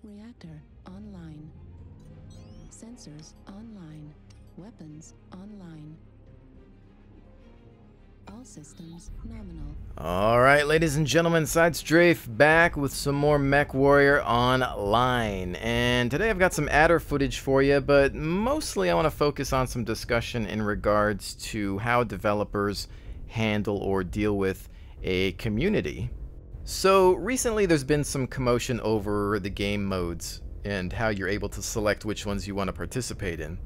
Reactor online. Sensors online. Weapons online. All systems nominal. Alright, ladies and gentlemen, SideStrafe back with some more MechWarrior Online. And today I've got some adder footage for you, but mostly I want to focus on some discussion in regards to how developers handle or deal with a community. So recently there's been some commotion over the game modes and how you're able to select which ones you want to participate in.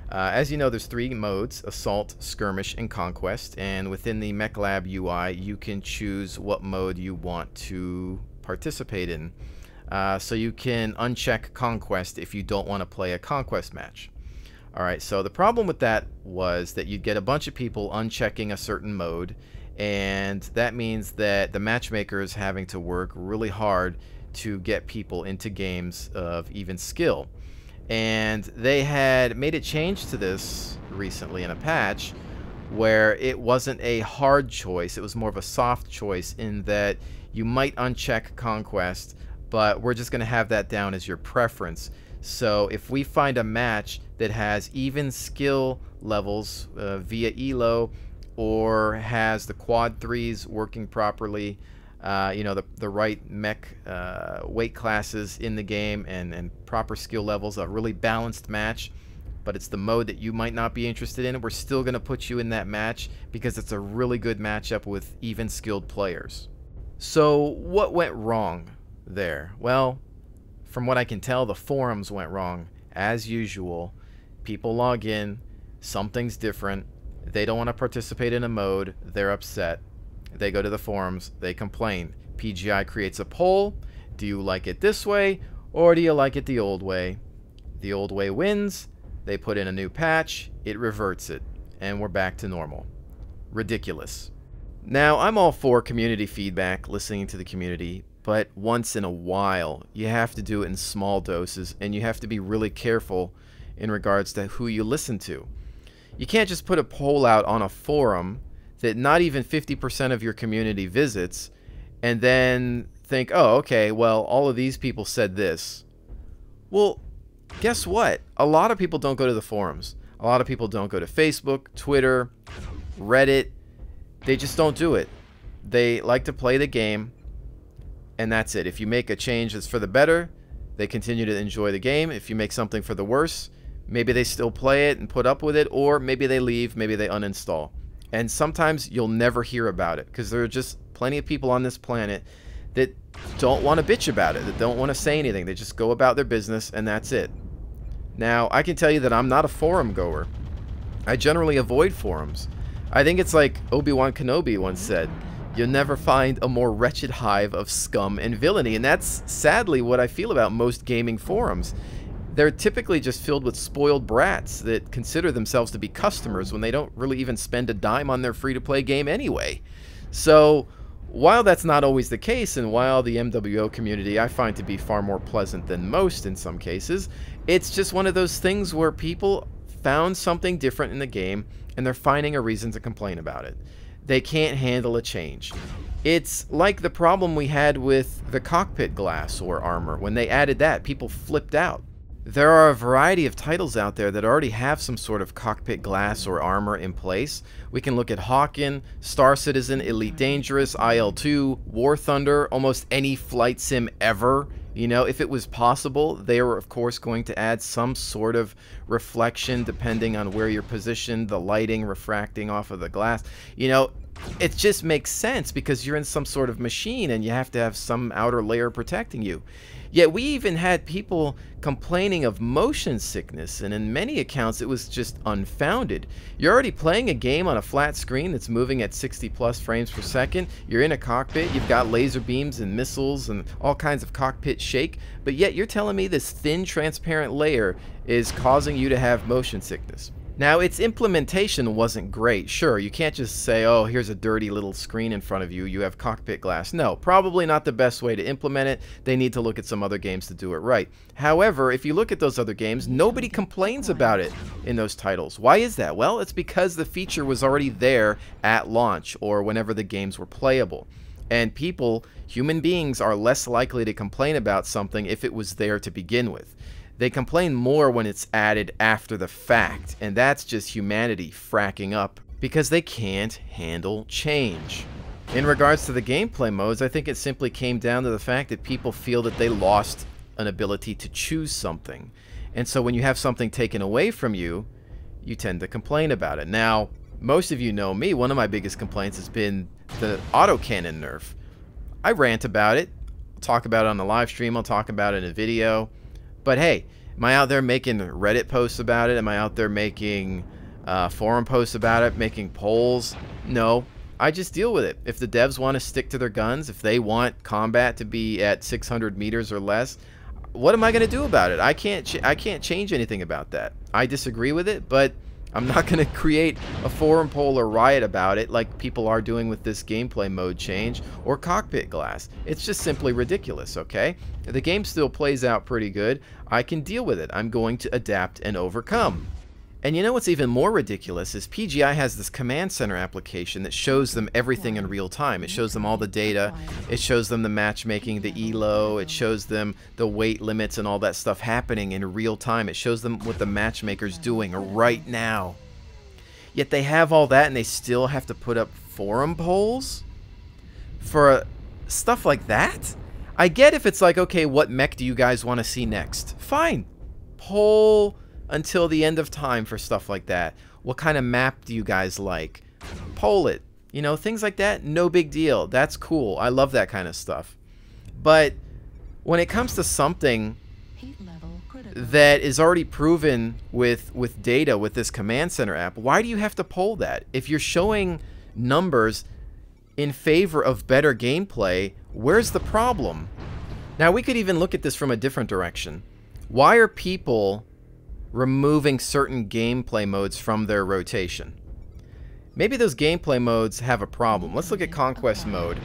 As you know, there's 3 modes: Assault, Skirmish, and Conquest, and within the MechLab UI you can choose what mode you want to participate in. So you can uncheck Conquest if you don't want to play a Conquest match. Alright, so the problem with that was that you'd get a bunch of people unchecking a certain mode, and that means that the matchmaker is having to work really hard to get people into games of even skill. And they had made a change to this recently in a patch where it wasn't a hard choice, it was more of a soft choice, in that you might uncheck Conquest, but we're just going to have that down as your preference. So if we find a match that has even skill levels via ELO, or has the quad 3s working properly, you know, the right mech weight classes in the game, and proper skill levels, a really balanced match, but it's the mode that you might not be interested in, we're still going to put you in that match because it's a really good matchup with even skilled players. So what went wrong there? Well, from what I can tell, the forums went wrong. As usual, people log in, something's different, they don't want to participate in a mode, they're upset. They go to the forums, they complain. PGI creates a poll: do you like it this way, or do you like it the old way? The old way wins, they put in a new patch, it reverts it, and we're back to normal. Ridiculous. Now, I'm all for community feedback, listening to the community, but once in a while, you have to do it in small doses, and you have to be really careful in regards to who you listen to. You can't just put a poll out on a forum that not even 50% of your community visits, and then think, oh, okay, well, all of these people said this. Well, guess what? A lot of people don't go to the forums. A lot of people don't go to Facebook, Twitter, Reddit. They just don't do it. They like to play the game, and that's it. If you make a change that's for the better, they continue to enjoy the game. If you make something for the worse, maybe they still play it and put up with it, or maybe they leave, maybe they uninstall. And sometimes you'll never hear about it because there are just plenty of people on this planet that don't want to bitch about it, that don't want to say anything. They just go about their business, and that's it. Now, I can tell you that I'm not a forum goer. I generally avoid forums. I think it's like Obi-Wan Kenobi once said, you'll never find a more wretched hive of scum and villainy. And that's sadly what I feel about most gaming forums. They're typically just filled with spoiled brats that consider themselves to be customers when they don't really even spend a dime on their free-to-play game anyway. So, while that's not always the case, and while the MWO community I find to be far more pleasant than most in some cases, it's just one of those things where people found something different in the game, and they're finding a reason to complain about it. They can't handle a change. It's like the problem we had with the Cockpit Glass or armor. When they added that, people flipped out. There are a variety of titles out there that already have some sort of cockpit glass or armor in place. We can look at Hawken, Star Citizen, Elite Dangerous, IL-2, War Thunder, almost any flight sim ever. You know, if it was possible, they were of course going to add some sort of reflection depending on where you're positioned, the lighting refracting off of the glass. You know, it just makes sense because you're in some sort of machine and you have to have some outer layer protecting you. Yet we even had people complaining of motion sickness, and in many accounts it was just unfounded. You're already playing a game on a flat screen that's moving at 60+ frames per second. You're in a cockpit, you've got laser beams and missiles and all kinds of cockpit shake, but yet you're telling me this thin transparent layer is causing you to have motion sickness. Now, its implementation wasn't great. Sure, you can't just say, oh, here's a dirty little screen in front of you, you have cockpit glass. No, probably not the best way to implement it. They need to look at some other games to do it right. However, if you look at those other games, nobody complains about it in those titles. Why is that? Well, it's because the feature was already there at launch or whenever the games were playable. And people, human beings, are less likely to complain about something if it was there to begin with. They complain more when it's added after the fact, and that's just humanity fracking up because they can't handle change. In regards to the gameplay modes, I think it simply came down to the fact that people feel that they lost an ability to choose something. And so when you have something taken away from you, you tend to complain about it. Now, most of you know me. One of my biggest complaints has been the autocannon nerf. I rant about it. I'll talk about it on the live stream. I'll talk about it in a video. But hey, am I out there making Reddit posts about it? Am I out there making forum posts about it, making polls? No. I just deal with it. If the devs want to stick to their guns, if they want combat to be at 600 meters or less, what am I going to do about it? I can't change anything about that. I disagree with it, but I'm not going to create a forum poll or riot about it like people are doing with this gameplay mode change or Cockpit Glass. It's just simply ridiculous, okay? The game still plays out pretty good. I can deal with it. I'm going to adapt and overcome. And you know what's even more ridiculous is PGI has this command center application that shows them everything in real time. It shows them all the data, it shows them the matchmaking, the elo, it shows them the weight limits and all that stuff happening in real time. It shows them what the matchmaker's doing right now. Yet they have all that and they still have to put up forum polls for stuff like that? I get if it's like, okay, what mech do you guys want to see next? Fine. Poll until the end of time for stuff like that. What kind of map do you guys like? Poll it. You know, things like that, no big deal. That's cool. I love that kind of stuff. But when it comes to something that is already proven with data with this command center app, why do you have to poll that? If you're showing numbers in favor of better gameplay, where's the problem? Now, we could even look at this from a different direction. Why are people removing certain gameplay modes from their rotation? Maybe those gameplay modes have a problem. Let's look at Conquest mode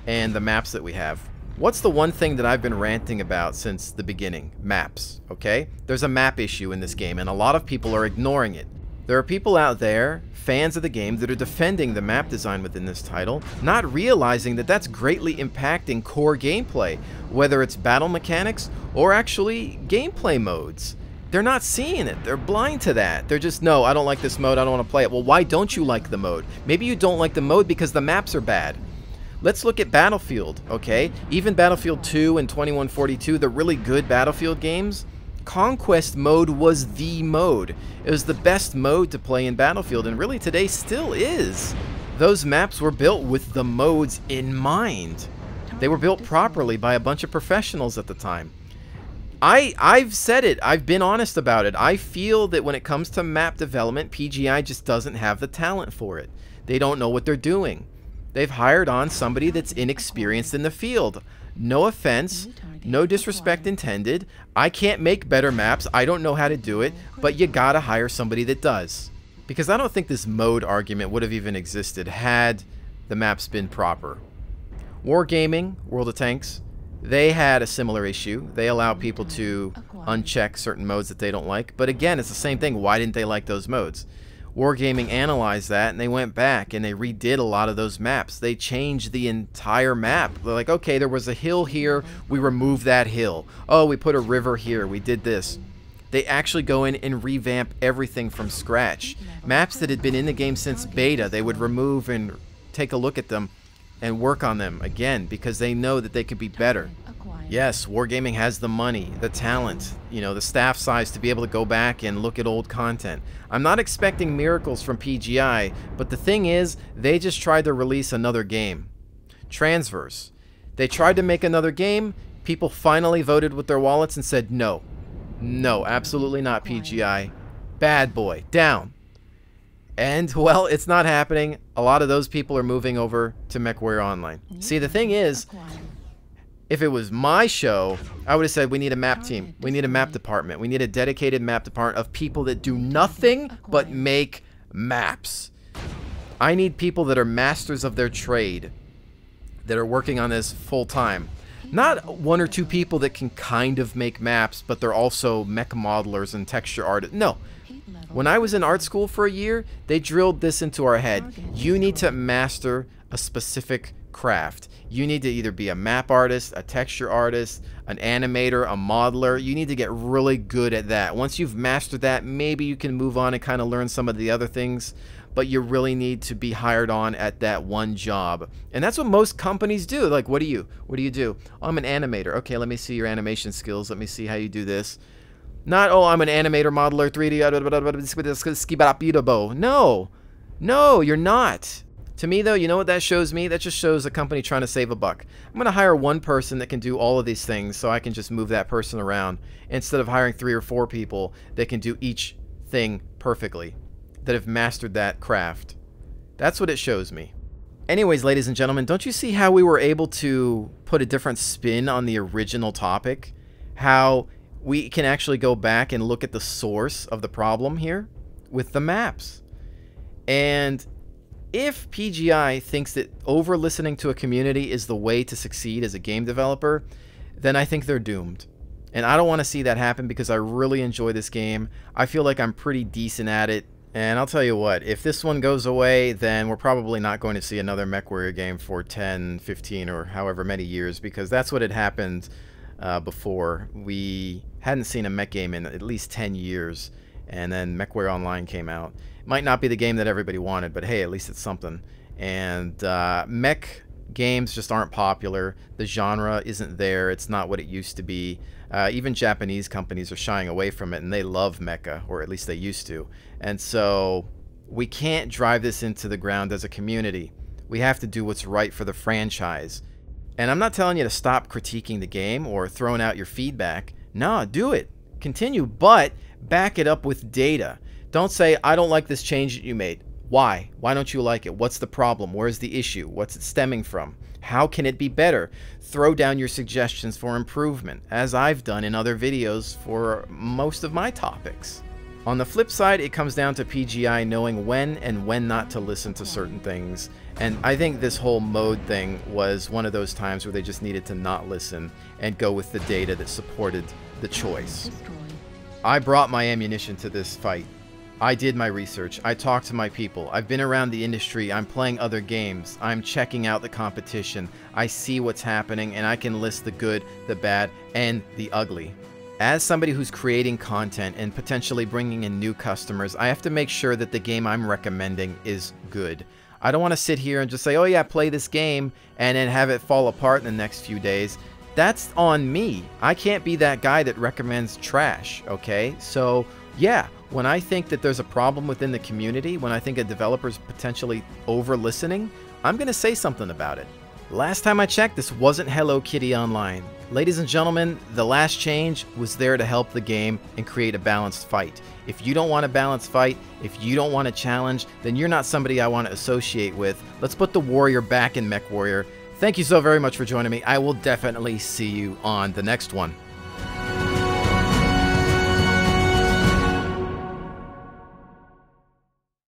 and the maps that we have. What's the one thing that I've been ranting about since the beginning? Maps, okay? There's a map issue in this game, and a lot of people are ignoring it. There are people out there, fans of the game, that are defending the map design within this title, not realizing that that's greatly impacting core gameplay, whether it's battle mechanics or actually gameplay modes. They're not seeing it. They're blind to that. They're just, no, I don't like this mode. I don't want to play it. Well, why don't you like the mode? Maybe you don't like the mode because the maps are bad. Let's look at Battlefield, okay? Even Battlefield 2 and 2142, the really good Battlefield games, Conquest mode was the mode. It was the best mode to play in Battlefield, and really today still is. Those maps were built with the modes in mind. They were built properly by a bunch of professionals at the time. I've said it. I've been honest about it. I feel that when it comes to map development, PGI just doesn't have the talent for it. They don't know what they're doing. They've hired on somebody that's inexperienced in the field. No offense, no disrespect intended. I can't make better maps. I don't know how to do it, but you gotta hire somebody that does. Because I don't think this mode argument would have even existed had the maps been proper. Wargaming, World of Tanks, they had a similar issue. They allow people to uncheck certain modes that they don't like. But again, it's the same thing. Why didn't they like those modes? Wargaming analyzed that, and they went back and they redid a lot of those maps. They changed the entire map. They're like, okay, there was a hill here. We removed that hill. Oh, we put a river here. We did this. They actually go in and revamp everything from scratch. Maps that had been in the game since beta, they would remove and take a look at them and work on them again because they know that they could be better. Yes, Wargaming has the money, the talent, you know, the staff size to be able to go back and look at old content. I'm not expecting miracles from PGI, but the thing is, they just tried to release another game. Transverse. They tried to make another game, people finally voted with their wallets and said no. No, absolutely not, PGI. Bad boy, down. And, well, it's not happening. A lot of those people are moving over to MechWarrior Online. See, the thing is, if it was my show, I would have said we need a map team. We need a map department. We need a dedicated map department of people that do nothing but make maps. I need people that are masters of their trade, that are working on this full time. Not one or two people that can kind of make maps, but they're also mech modelers and texture artists. No. When I was in art school for a year, they drilled this into our head. You need to master a specific craft. You need to either be a map artist, a texture artist, an animator, a modeler. You need to get really good at that. Once you've mastered that, maybe you can move on and kind of learn some of the other things, but you really need to be hired on at that one job. And that's what most companies do. Like, what do you do? Oh, I'm an animator. Okay, let me see your animation skills. Let me see how you do this. Not, oh, I'm an animator, modeler, 3D, no, you're not. To me, though, you know what that shows me? That just shows a company trying to save a buck. I'm going to hire one person that can do all of these things so I can just move that person around instead of hiring 3 or 4 people that can do each thing perfectly, that have mastered that craft. That's what it shows me. Anyways, ladies and gentlemen, don't you see how we were able to put a different spin on the original topic? How we can actually go back and look at the source of the problem here with the maps. And if PGI thinks that over-listening to a community is the way to succeed as a game developer, then I think they're doomed. And I don't want to see that happen because I really enjoy this game. I feel like I'm pretty decent at it. And I'll tell you what, if this one goes away, then we're probably not going to see another MechWarrior game for 10, 15, or however many years, because that's what had happened before. We hadn't seen a mech game in at least 10 years, and then MechWarrior Online came out. Might not be the game that everybody wanted, but hey, at least it's something. And mech games just aren't popular. The genre isn't there. It's not what it used to be. Even Japanese companies are shying away from it, and they love mecha, or at least they used to. And so we can't drive this into the ground as a community. We have to do what's right for the franchise. And I'm not telling you to stop critiquing the game or throwing out your feedback. No, do it. Continue, but back it up with data. Don't say, I don't like this change that you made. Why? Why don't you like it? What's the problem? Where's the issue? What's it stemming from? How can it be better? Throw down your suggestions for improvement, as I've done in other videos for most of my topics. On the flip side, it comes down to PGI knowing when and when not to listen to certain things. And I think this whole mode thing was one of those times where they just needed to not listen and go with the data that supported the choice. I brought my ammunition to this fight. I did my research. I talked to my people. I've been around the industry. I'm playing other games. I'm checking out the competition. I see what's happening, and I can list the good, the bad, and the ugly. As somebody who's creating content and potentially bringing in new customers, I have to make sure that the game I'm recommending is good. I don't want to sit here and just say, oh yeah, play this game, and then have it fall apart in the next few days. That's on me. I can't be that guy that recommends trash, okay? So, yeah. When I think that there's a problem within the community, when I think a developer's potentially over-listening, I'm going to say something about it. Last time I checked, this wasn't Hello Kitty Online. Ladies and gentlemen, the last change was there to help the game and create a balanced fight. If you don't want a balanced fight, if you don't want a challenge, then you're not somebody I want to associate with. Let's put the warrior back in MechWarrior. Thank you so very much for joining me. I will definitely see you on the next one.